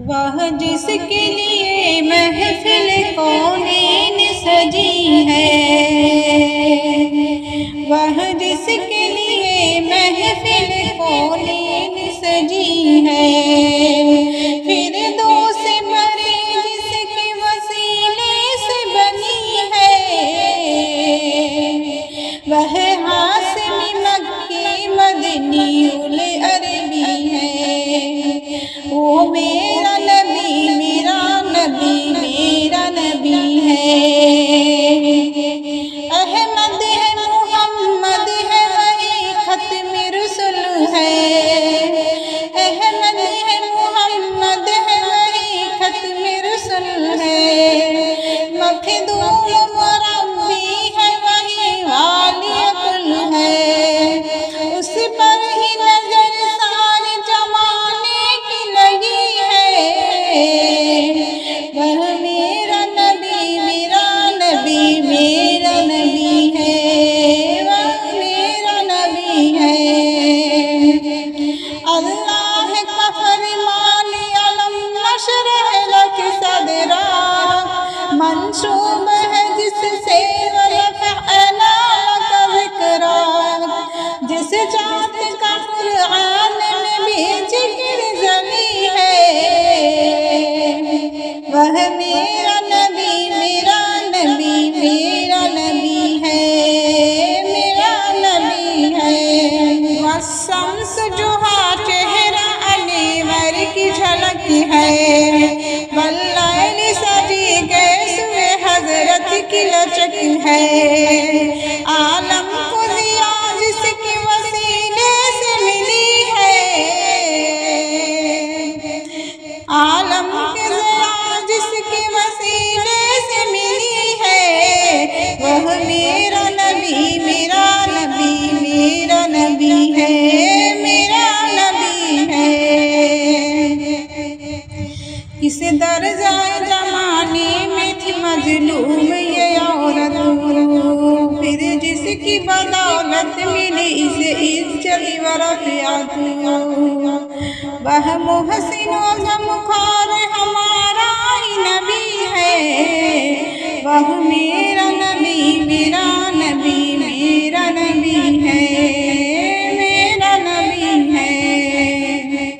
وہ جس کے لیے محفل کونین سجی ہے، وہ جس کے لیے محفل کونین سجی ہے، فردوس بری جس کے وسیلے سے بنی ہے، وہ ہاشمی مکی مدنی العربی ہے، وہ میرا نبی میرا نبی میرا نبی ہے، احمد ہے محمد ہے وہی ختم رسل ہے، احمد ہے محمد ہے وہی ختم رسل ہے، مخدوم مربی ہے وہی والی کل ہے، اس پر ہی نظر سارے زمانے کی لگی ہے، وہ میرا نبی میرا نبی میرا نبی ہے، وہ میرا نبی ہے، اللہ کا فرمان علم نشرح لک صدرا منسوب ہے جس سے ورفعنا لک ذکرا، جس ذات کا قرآن میں بھی ذکر ضمی ہے، وہ میرا نبی میرا نبی میرا نبی ہے، میرا نبی ہے، والشمس جوہا چہرہ انور کی جھلک ہے، واللیل سجی کے سوئے حضرت کی لچک ہے، عالم کو ضیا جس کے وسیلے سے ملی ہے، عالم کے ضیا جس کے وسیلے سے ملی ہے، وہ میرا نبی میرا نبی میرا نبی ہے، میرا نبی ہے، اس درجہ زمانے میں تھی مظلوم یہ عورت، پھر جس کی بدولت ملی اسے عزت و رفعت، وہ محسن و غمخوار ہمارا ہی نبی ہے، وہ